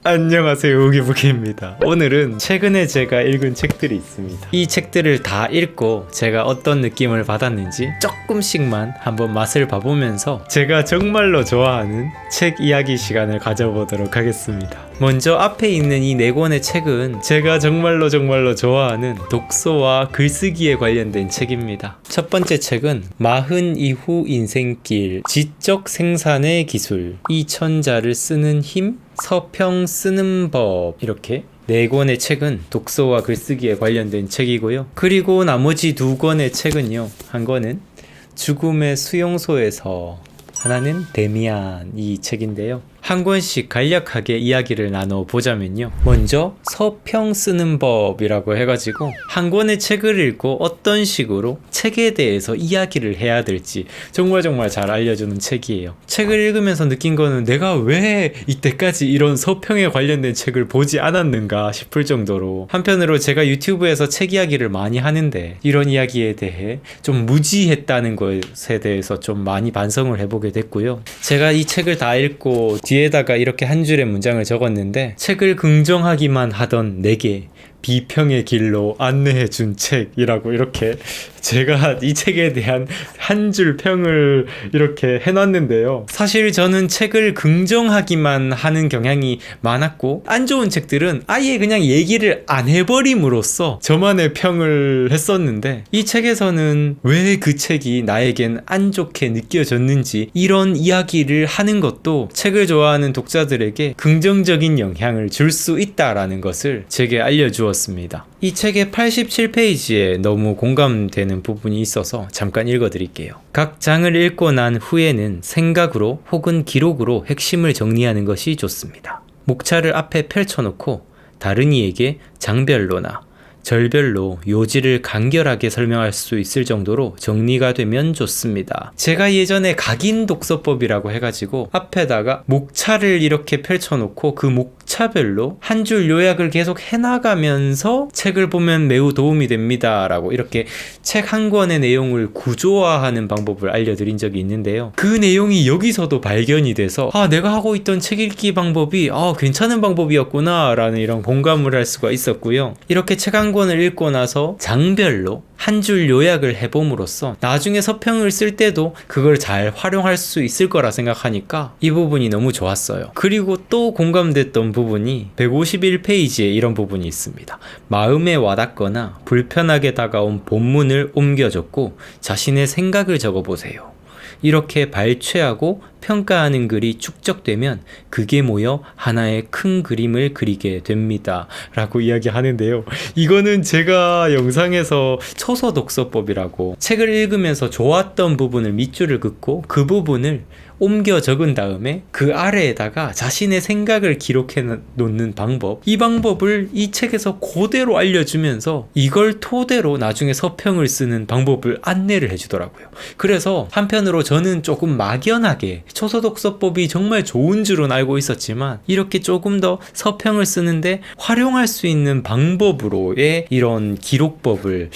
안녕하세요, 우기부기입니다. 오늘은 최근에 제가 읽은 책들이 있습니다. 이 책들을 다 읽고 제가 어떤 느낌을 받았는지 조금씩만 한번 맛을 봐보면서 제가 정말로 좋아하는 책 이야기 시간을 가져보도록 하겠습니다. 먼저 앞에 있는 이 네 권의 책은 제가 정말로 좋아하는 독서와 글쓰기에 관련된 책입니다. 첫 번째 책은 마흔 이후 인생길, 지적 생산의 기술, 이 천자를 쓰는 힘, 서평 쓰는 법, 이렇게 네 권의 책은 독서와 글쓰기에 관련된 책이고요. 그리고 나머지 두 권의 책은요, 한 권은 죽음의 수용소에서, 하나는 데미안, 이 책인데요. 한 권씩 간략하게 이야기를 나눠보자면요, 먼저 서평 쓰는 법이라고 해가지고 한 권의 책을 읽고 어떤 식으로 책에 대해서 이야기를 해야 될지 정말 잘 알려주는 책이에요. 책을 읽으면서 느낀 거는 내가 왜 이때까지 이런 서평에 관련된 책을 보지 않았는가 싶을 정도로, 한편으로 제가 유튜브에서 책 이야기를 많이 하는데 이런 이야기에 대해 좀 무지했다는 것에 대해서 좀 많이 반성을 해보게 됐고요. 제가 이 책을 다 읽고 뒤에다가 이렇게 한 줄의 문장을 적었는데, 책을 긍정하기만 하던 내게 비평의 길로 안내해준 책이라고, 이렇게 제가 이 책에 대한 한 줄 평을 이렇게 해놨는데요. 사실 저는 책을 긍정하기만 하는 경향이 많았고, 안 좋은 책들은 아예 그냥 얘기를 안 해버림으로써 저만의 평을 했었는데, 이 책에서는 왜 그 책이 나에겐 안 좋게 느껴졌는지 이런 이야기를 하는 것도 책을 좋아하는 독자들에게 긍정적인 영향을 줄 수 있다라는 것을 제게 알려주었습니다. 이 책의 87페이지에 너무 공감되는 부분이 있어서 잠깐 읽어드릴게요. 각 장을 읽고 난 후에는 생각으로 혹은 기록으로 핵심을 정리하는 것이 좋습니다. 목차를 앞에 펼쳐놓고 다른 이에게 장별로나 절별로 요지를 간결하게 설명할 수 있을 정도로 정리가 되면 좋습니다. 제가 예전에 각인 독서법이라고 해가지고 앞에다가 목차를 이렇게 펼쳐놓고 그 목차별로 한 줄 요약을 계속 해나가면서 책을 보면 매우 도움이 됩니다 라고, 이렇게 책 한 권의 내용을 구조화하는 방법을 알려드린 적이 있는데요. 그 내용이 여기서도 발견이 돼서 내가 하고 있던 책 읽기 방법이 괜찮은 방법이었구나 라는 이런 공감을 할 수가 있었고요. 이렇게 책 한 권을 읽고 나서 장별로 한 줄 요약을 해봄으로써 나중에 서평을 쓸 때도 그걸 잘 활용할 수 있을 거라 생각하니까 이 부분이 너무 좋았어요. 그리고 또 공감됐던 부분이 151페이지에 이런 부분이 있습니다. 마음에 와닿거나 불편하게 다가온 본문을 옮겨줬고 자신의 생각을 적어보세요. 이렇게 발췌하고 평가하는 글이 축적되면 그게 모여 하나의 큰 그림을 그리게 됩니다 라고 이야기하는데요. 이거는 제가 영상에서 초서 독서법이라고, 책을 읽으면서 좋았던 부분을 밑줄을 긋고 그 부분을 옮겨 적은 다음에 그 아래에다가 자신의 생각을 기록해 놓는 방법, 이 방법을 이 책에서 그대로 알려주면서 이걸 토대로 나중에 서평을 쓰는 방법을 안내를 해주더라고요. 그래서 한편으로 저는 조금 막연하게 초서독서법이 정말 좋은 줄은 알고 있었지만, 이렇게 조금 더 서평을 쓰는데 활용할 수 있는 방법으로의 이런 기록법을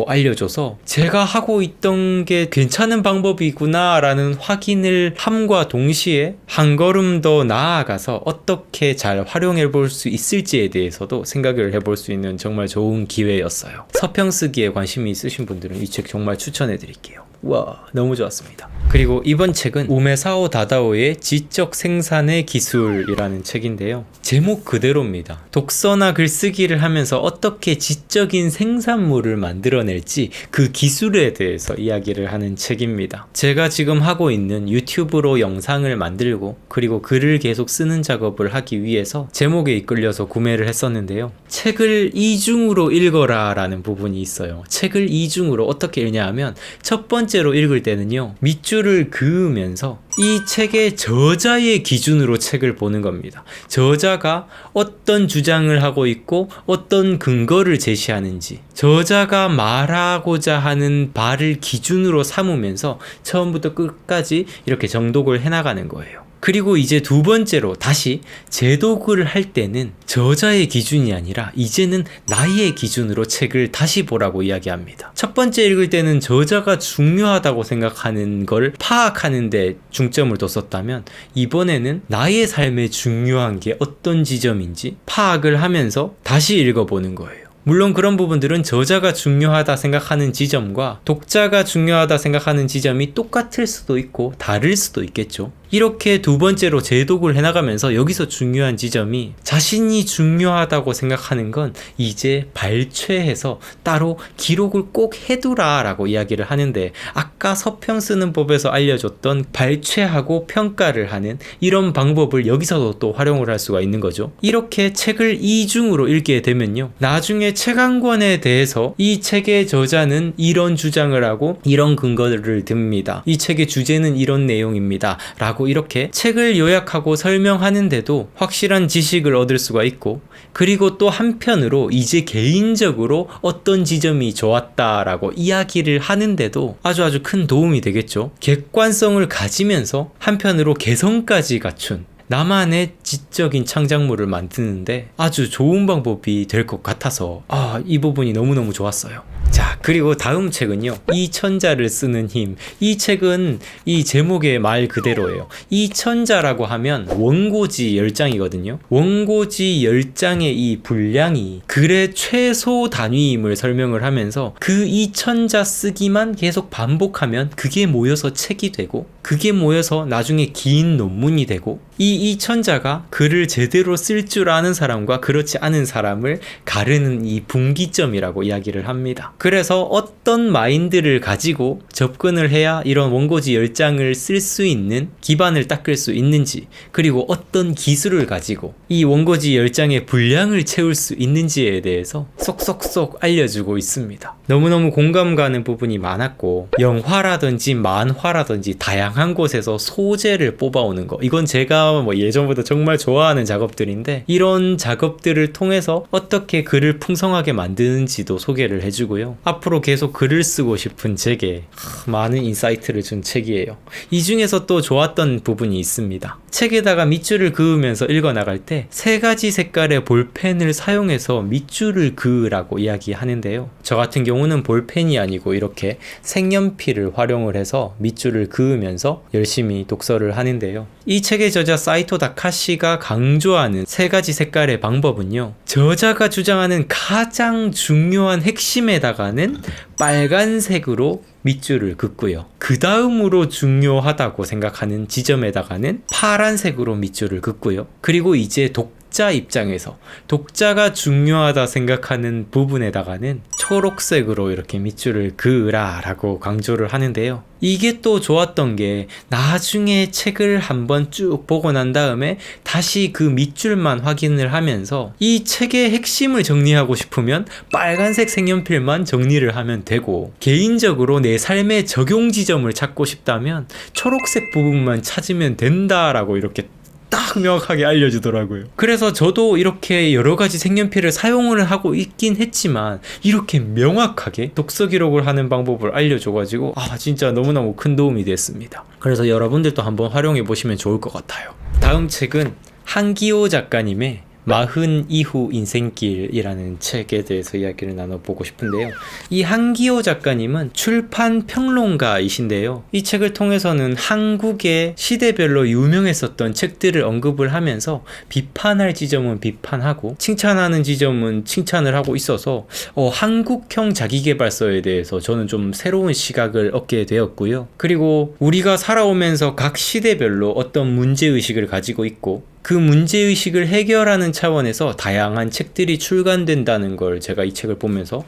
알려줘서 제가 하고 있던 게 괜찮은 방법이구나 라는 확인을 함과 동시에 한 걸음 더 나아가서 어떻게 잘 활용해 볼 수 있을지에 대해서도 생각을 해볼 수 있는 정말 좋은 기회였어요. 서평 쓰기에 관심이 있으신 분들은 이 책 정말 추천해 드릴게요. 와, 너무 좋았습니다. 그리고 이번 책은 우메사오 다다오의 지적 생산의 기술이라는 책인데요. 제목 그대로입니다. 독서나 글쓰기를 하면서 어떻게 지적인 생산물을 만들어낼지 그 기술에 대해서 이야기를 하는 책입니다. 제가 지금 하고 있는 유튜브로 영상을 만들고 그리고 글을 계속 쓰는 작업을 하기 위해서 제목에 이끌려서 구매를 했었는데요. 책을 이중으로 읽어라 라는 부분이 있어요. 책을 이중으로 어떻게 읽냐 하면, 첫 번째로 읽을 때는요, 밑줄을 그으면서 이 책의 저자의 기준으로 책을 보는 겁니다. 저자가 어떤 주장을 하고 있고 어떤 근거를 제시하는지, 저자가 말하고자 하는 바를 기준으로 삼으면서 처음부터 끝까지 이렇게 정독을 해나가는 거예요. 그리고 이제 두 번째로 다시 재독을 할 때는 저자의 기준이 아니라 이제는 나의 기준으로 책을 다시 보라고 이야기합니다. 첫 번째 읽을 때는 저자가 중요하다고 생각하는 걸 파악하는 데 중점을 뒀었다면 이번에는 나의 삶에 중요한 게 어떤 지점인지 파악을 하면서 다시 읽어보는 거예요. 물론 그런 부분들은 저자가 중요하다 생각하는 지점과 독자가 중요하다 생각하는 지점이 똑같을 수도 있고 다를 수도 있겠죠. 이렇게 두 번째로 재독을 해나가면서 여기서 중요한 지점이 자신이 중요하다고 생각하는 건 이제 발췌해서 따로 기록을 꼭 해두라 라고 이야기를 하는데 아까 서평 쓰는 법에서 알려줬던 발췌하고 평가를 하는 이런 방법을 여기서도 또 활용을 할 수가 있는 거죠. 이렇게 책을 이중으로 읽게 되면요, 나중에 책 한 권에 대해서 이 책의 저자는 이런 주장을 하고 이런 근거를 듭니다, 이 책의 주제는 이런 내용입니다 라고 이렇게 책을 요약하고 설명하는데도 확실한 지식을 얻을 수가 있고, 그리고 또 한편으로 이제 개인적으로 어떤 지점이 좋았다라고 이야기를 하는데도 아주 큰 도움이 되겠죠. 객관성을 가지면서 한편으로 개성까지 갖춘 나만의 지적인 창작물을 만드는데 아주 좋은 방법이 될 것 같아서 이 부분이 너무너무 좋았어요. 자, 그리고 다음 책은요, 이 천자를 쓰는 힘. 이 책은 이 제목의 말 그대로예요. 이 천자라고 하면 원고지 10장이거든요. 원고지 10장의 이 분량이 글의 최소 단위임을 설명을 하면서 그 이 천자 쓰기만 계속 반복하면 그게 모여서 책이 되고, 그게 모여서 나중에 긴 논문이 되고, 이 천자가 글을 제대로 쓸 줄 아는 사람과 그렇지 않은 사람을 가르는 이 분기점이라고 이야기를 합니다. 그래서 어떤 마인드를 가지고 접근을 해야 이런 원고지 10장을 쓸 수 있는 기반을 닦을 수 있는지, 그리고 어떤 기술을 가지고 이 원고지 10장의 분량을 채울 수 있는지에 대해서 쏙쏙쏙 알려주고 있습니다. 너무너무 공감 가는 부분이 많았고, 영화라든지 만화라든지 다양한 곳에서 소재를 뽑아오는 거, 이건 제가 예전부터 정말 좋아하는 작업들인데, 이런 작업들을 통해서 어떻게 글을 풍성하게 만드는지도 소개를 해주고요. 앞으로 계속 글을 쓰고 싶은 제게 많은 인사이트를 준 책이에요. 이 중에서 또 좋았던 부분이 있습니다. 책에다가 밑줄을 그으면서 읽어나갈 때 3가지 색깔의 볼펜을 사용해서 밑줄을 그으라고 이야기하는데요. 저 같은 경우는 볼펜이 아니고 이렇게 색연필을 활용을 해서 밑줄을 그으면서 열심히 독서를 하는데요. 이 책의 저자 사이토 다카시가 강조하는 3가지 색깔의 방법은요, 저자가 주장하는 가장 중요한 핵심에다가는 빨간색으로 밑줄을 긋고요, 그 다음으로 중요하다고 생각하는 지점에다가는 파란색으로 밑줄을 긋고요, 그리고 이제 독자 입장에서 독자가 중요하다 생각하는 부분에다가는 초록색으로 이렇게 밑줄을 그으라 라고 강조를 하는데요. 이게 또 좋았던 게 나중에 책을 한번 쭉 보고 난 다음에 다시 그 밑줄만 확인을 하면서 이 책의 핵심을 정리하고 싶으면 빨간색 색연필만 정리를 하면 되고, 개인적으로 내 삶의 적용 지점을 찾고 싶다면 초록색 부분만 찾으면 된다라고 이렇게 딱 명확하게 알려주더라고요. 그래서 저도 이렇게 여러가지 색연필을 사용을 하고 있긴 했지만 이렇게 명확하게 독서 기록을 하는 방법을 알려줘가지고 진짜 너무너무 큰 도움이 됐습니다. 그래서 여러분들도 한번 활용해 보시면 좋을 것 같아요. 다음 책은 한기호 작가님의 40 이후 인생길이라는 책에 대해서 이야기를 나눠보고 싶은데요. 이 한기호 작가님은 출판 평론가이신데요. 이 책을 통해서는 한국의 시대별로 유명했었던 책들을 언급을 하면서 비판할 지점은 비판하고 칭찬하는 지점은 칭찬을 하고 있어서 한국형 자기계발서에 대해서 저는 좀 새로운 시각을 얻게 되었고요. 그리고 우리가 살아오면서 각 시대별로 어떤 문제의식을 가지고 있고, 그 문제의식을 해결하는 차원에서 다양한 책들이 출간된다는 걸 제가 이 책을 보면서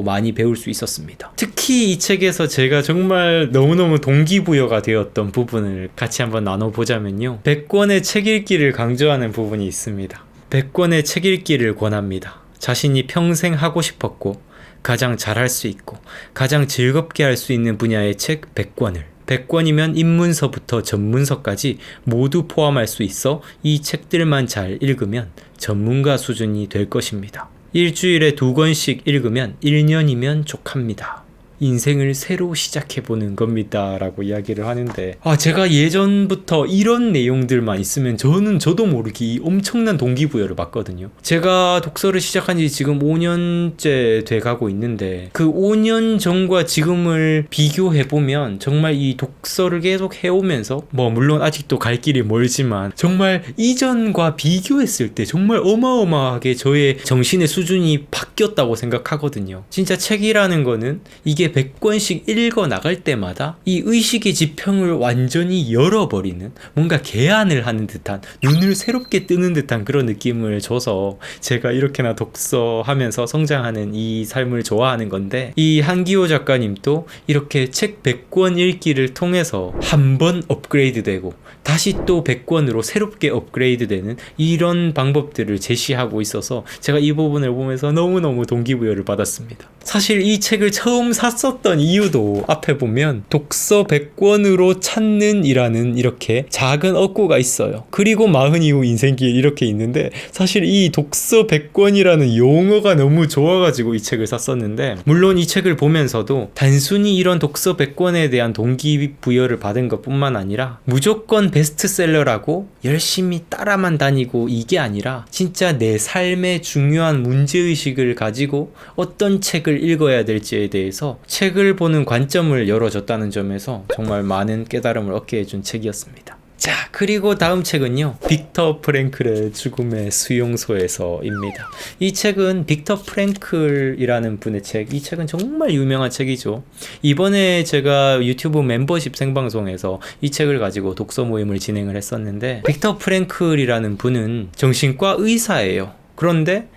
많이 배울 수 있었습니다. 특히 이 책에서 제가 정말 너무너무 동기부여가 되었던 부분을 같이 한번 나눠보자면요, 100권의 책 읽기를 강조하는 부분이 있습니다. 100권의 책 읽기를 권합니다. 자신이 평생 하고 싶었고 가장 잘할 수 있고 가장 즐겁게 할 수 있는 분야의 책 100권을 100권이면 입문서부터 전문서까지 모두 포함할 수 있어 이 책들만 잘 읽으면 전문가 수준이 될 것입니다. 일주일에 2권씩 읽으면 1년이면 족합니다. 인생을 새로 시작해보는 겁니다 라고 이야기를 하는데, 제가 예전부터 이런 내용들만 있으면 저도 모르게 이 엄청난 동기부여를 받거든요. 제가 독서를 시작한 지 지금 5년째 돼가고 있는데, 그 5년 전과 지금을 비교해보면 정말 이 독서를 계속 해오면서 물론 아직도 갈 길이 멀지만 정말 이전과 비교했을 때 정말 어마어마하게 저의 정신의 수준이 바뀌었다고 생각하거든요. 진짜 책이라는 거는 이게 100권씩 읽어 나갈 때마다 이 의식의 지평을 완전히 열어버리는, 뭔가 개안을 하는 듯한, 눈을 새롭게 뜨는 듯한 그런 느낌을 줘서 제가 이렇게나 독서하면서 성장하는 이 삶을 좋아하는 건데, 이 한기호 작가님도 이렇게 책 100권 읽기를 통해서 한 번 업그레이드 되고 다시 또 100권으로 새롭게 업그레이드 되는 이런 방법들을 제시하고 있어서 제가 이 부분을 보면서 너무너무 동기부여를 받았습니다. 사실 이 책을 처음 샀었던 이유도 앞에 보면 독서 100권으로 찾는 이라는 이렇게 작은 어구가 있어요. 그리고 40 이후 인생길 이렇게 있는데, 사실 이 독서 100권이라는 용어가 너무 좋아가지고 이 책을 샀었는데, 물론 이 책을 보면서도 단순히 이런 독서 100권에 대한 동기부여를 받은 것 뿐만 아니라 무조건 베스트셀러라고 열심히 따라만 다니고 이게 아니라 진짜 내 삶의 중요한 문제의식을 가지고 어떤 책을 읽어야 될지에 대해서 책을 보는 관점을 열어줬다는 점에서 정말 많은 깨달음을 얻게 해준 책이었습니다. 자, 그리고 다음 책은요, 빅터 프랭클의 죽음의 수용소에서입니다. 이 책은 빅터 프랭클이라는 분의 책, 이 책은 정말 유명한 책이죠. 이번에 제가 유튜브 멤버십 생방송에서 이 책을 가지고 독서 모임을 진행을 했었는데, 빅터 프랭클이라는 분은 정신과 의사예요. 그런데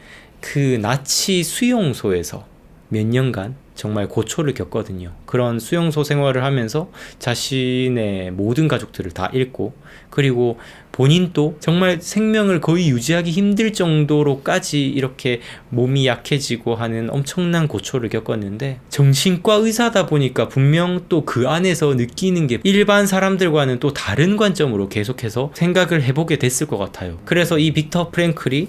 그 나치 수용소에서 몇 년간 정말 고초를 겪거든요. 그런 수용소 생활을 하면서 자신의 모든 가족들을 다 잃고, 그리고 본인도 정말 생명을 거의 유지하기 힘들 정도로까지 이렇게 몸이 약해지고 하는 엄청난 고초를 겪었는데, 정신과 의사다 보니까 분명 또 그 안에서 느끼는 게 일반 사람들과는 또 다른 관점으로 계속해서 생각을 해보게 됐을 것 같아요. 그래서 이 빅터 프랭클이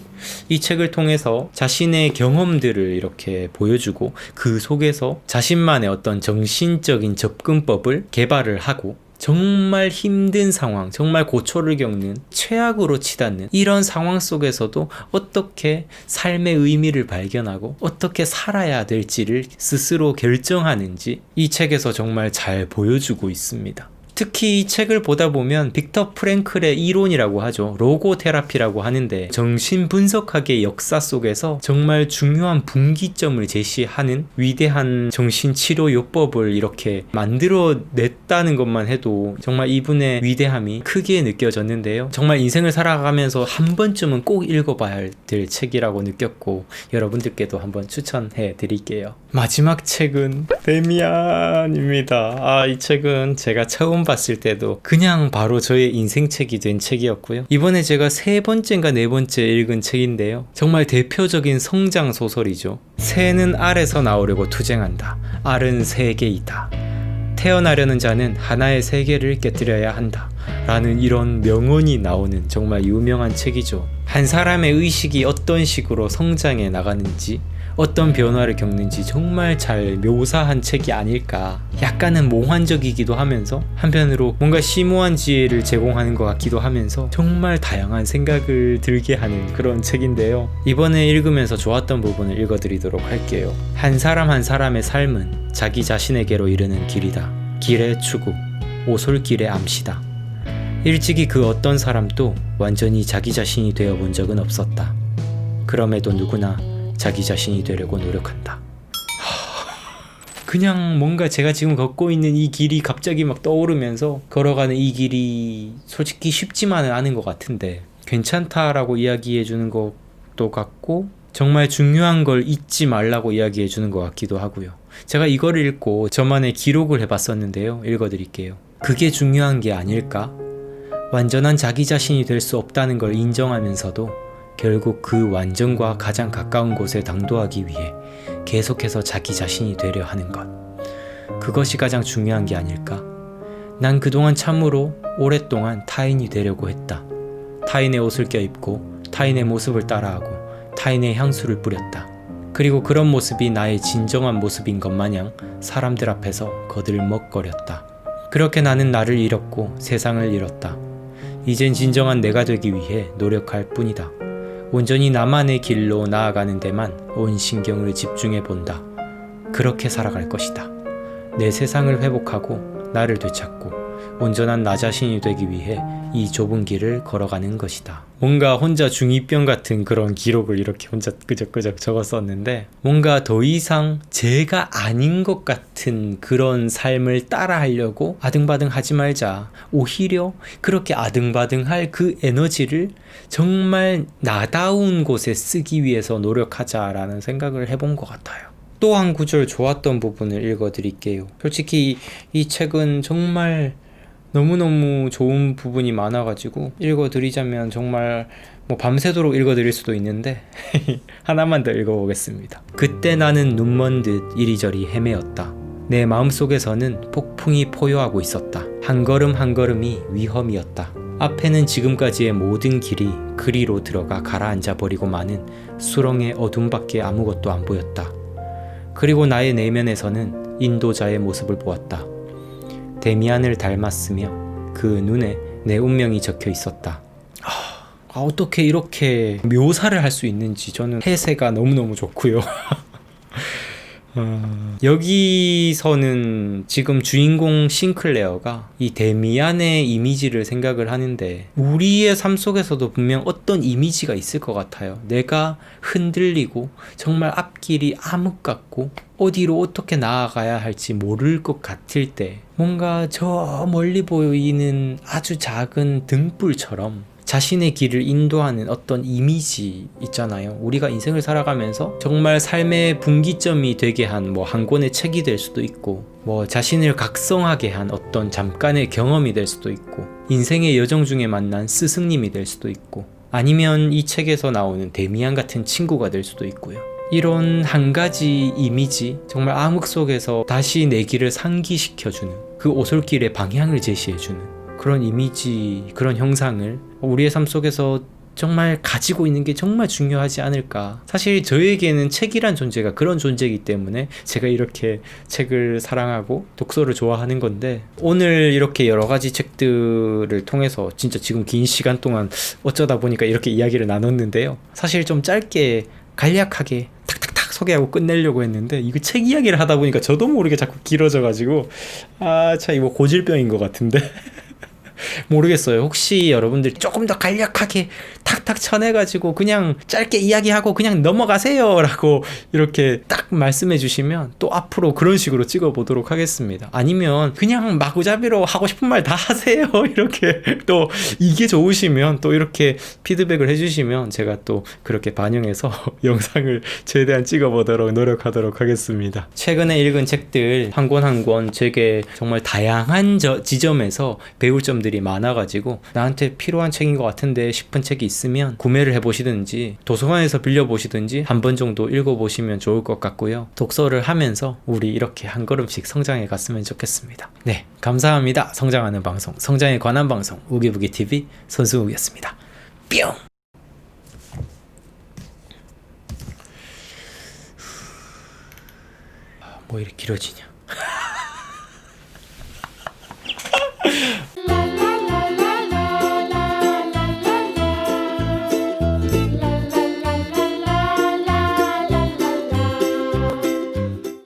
이 책을 통해서 자신의 경험들을 이렇게 보여주고 그 속에서 자신만의 어떤 정신적인 접근법을 개발을 하고, 정말 힘든 상황, 정말 고초를 겪는, 최악으로 치닫는 이런 상황 속에서도 어떻게 삶의 의미를 발견하고 어떻게 살아야 될지를 스스로 결정하는지 이 책에서 정말 잘 보여주고 있습니다. 특히 이 책을 보다 보면 빅터 프랭클의 이론이라고 하죠. 로고 테라피라고 하는데, 정신분석학의 역사 속에서 정말 중요한 분기점을 제시하는 위대한 정신치료요법을 이렇게 만들어냈다는 것만 해도 정말 이분의 위대함이 크게 느껴졌는데요. 정말 인생을 살아가면서 한 번쯤은 꼭 읽어봐야 될 책이라고 느꼈고, 여러분들께도 한번 추천해 드릴게요. 마지막 책은 데미안입니다. 이 책은 제가 처음 봤을 때도 그냥 바로 저의 인생책이 된 책이었고요. 이번에 제가 3번째인가 4번째 읽은 책인데요. 정말 대표적인 성장 소설이죠. 새는 알에서 나오려고 투쟁한다. 알은 세계이다. 태어나려는 자는 하나의 세계를 깨뜨려야 한다. 라는 이런 명언이 나오는 정말 유명한 책이죠. 한 사람의 의식이 어떤 식으로 성장해 나가는지, 어떤 변화를 겪는지 정말 잘 묘사한 책이 아닐까. 약간은 몽환적이기도 하면서 한편으로 뭔가 심오한 지혜를 제공하는 것 같기도 하면서 정말 다양한 생각을 들게 하는 그런 책인데요. 이번에 읽으면서 좋았던 부분을 읽어드리도록 할게요. 한 사람 한 사람의 삶은 자기 자신에게로 이르는 길이다. 길의 추구, 오솔길의 암시다. 일찍이 그 어떤 사람도 완전히 자기 자신이 되어본 적은 없었다. 그럼에도 누구나 자기 자신이 되려고 노력한다. 그냥 뭔가 제가 지금 걷고 있는 이 길이 갑자기 막 떠오르면서, 걸어가는 이 길이 솔직히 쉽지만은 않은 것 같은데 괜찮다라고 이야기해 주는 것도 같고, 정말 중요한 걸 잊지 말라고 이야기해 주는 것 같기도 하고요. 제가 이거를 읽고 저만의 기록을 해봤었는데요. 읽어드릴게요. 그게 중요한 게 아닐까? 완전한 자기 자신이 될 수 없다는 걸 인정하면서도 결국 그 완전과 가장 가까운 곳에 당도하기 위해 계속해서 자기 자신이 되려 하는 것. 그것이 가장 중요한 게 아닐까? 난 그동안 참으로 오랫동안 타인이 되려고 했다. 타인의 옷을 껴입고 타인의 모습을 따라하고 타인의 향수를 뿌렸다. 그리고 그런 모습이 나의 진정한 모습인 것 마냥 사람들 앞에서 거들먹거렸다. 그렇게 나는 나를 잃었고 세상을 잃었다. 이젠 진정한 내가 되기 위해 노력할 뿐이다. 온전히 나만의 길로 나아가는 데만 온 신경을 집중해 본다. 그렇게 살아갈 것이다. 내 세상을 회복하고 나를 되찾고 온전한 나 자신이 되기 위해 이 좁은 길을 걸어가는 것이다. 뭔가 혼자 중2병 같은 그런 기록을 이렇게 혼자 끄적끄적 적었었는데 뭔가 더 이상 제가 아닌 것 같은 그런 삶을 따라하려고 아등바등 하지 말자. 오히려 그렇게 아등바등할 그 에너지를 정말 나다운 곳에 쓰기 위해서 노력하자라는 생각을 해본 것 같아요. 또 한 구절 좋았던 부분을 읽어드릴게요. 솔직히 이 책은 정말 너무너무 좋은 부분이 많아가지고 읽어드리자면 정말 뭐 밤새도록 읽어드릴 수도 있는데 하나만 더 읽어보겠습니다. 그때 나는 눈먼 듯 이리저리 헤매었다. 내 마음속에서는 폭풍이 포효하고 있었다. 한 걸음 한 걸음이 위험이었다. 앞에는 지금까지의 모든 길이 그리로 들어가 가라앉아 버리고 마는 수렁의 어둠밖에 아무것도 안 보였다. 그리고 나의 내면에서는 인도자의 모습을 보았다. 데미안을 닮았으며 그 눈에 내 운명이 적혀 있었다. 어떻게 이렇게 묘사를 할 수 있는지 저는 해세가 너무너무 좋고요. 여기서는 지금 주인공 싱클레어가 이 데미안의 이미지를 생각을 하는데 우리의 삶 속에서도 분명 어떤 이미지가 있을 것 같아요. 내가 흔들리고 정말 앞길이 암흑 같고 어디로 어떻게 나아가야 할지 모를 것 같을 때 뭔가 저 멀리 보이는 아주 작은 등불처럼 자신의 길을 인도하는 어떤 이미지 있잖아요. 우리가 인생을 살아가면서 정말 삶의 분기점이 되게 한 한 권의 책이 될 수도 있고 자신을 각성하게 한 어떤 잠깐의 경험이 될 수도 있고 인생의 여정 중에 만난 스승님이 될 수도 있고 아니면 이 책에서 나오는 데미안 같은 친구가 될 수도 있고요. 이런 한 가지 이미지, 정말 암흑 속에서 다시 내 길을 상기시켜주는 그 오솔길의 방향을 제시해주는 그런 이미지, 그런 형상을 우리의 삶 속에서 정말 가지고 있는 게 정말 중요하지 않을까. 사실 저에게는 책이란 존재가 그런 존재이기 때문에 제가 이렇게 책을 사랑하고 독서를 좋아하는 건데 오늘 이렇게 여러 가지 책들을 통해서 진짜 지금 긴 시간 동안 어쩌다 보니까 이렇게 이야기를 나눴는데요. 사실 좀 짧게 간략하게 탁탁탁 소개하고 끝내려고 했는데 이거 책 이야기를 하다 보니까 저도 모르게 자꾸 길어져가지고 참 이거 고질병인 것 같은데 모르겠어요. 혹시 여러분들 조금 더 간략하게 탁탁 쳐내가지고 그냥 짧게 이야기하고 그냥 넘어가세요 라고 이렇게 딱 말씀해 주시면 또 앞으로 그런 식으로 찍어보도록 하겠습니다. 아니면 그냥 마구잡이로 하고 싶은 말 다 하세요 이렇게 또 이게 좋으시면 또 이렇게 피드백을 해주시면 제가 또 그렇게 반영해서 영상을 최대한 찍어보도록 노력하도록 하겠습니다. 최근에 읽은 책들 한 권 한 권 제게 정말 다양한 지점에서 배울 점들이 많아가지고 나한테 필요한 책인 것 같은데 싶은 책이 있으면 구매를 해보시든지 도서관에서 빌려보시든지 한 번 정도 읽어보시면 좋을 것 같고요. 독서를 하면서 우리 이렇게 한 걸음씩 성장해 갔으면 좋겠습니다. 네, 감사합니다. 성장하는 방송, 성장에 관한 방송 우기부기TV 손승욱이었습니다. 뿅! 뭐 이렇게 길어지냐.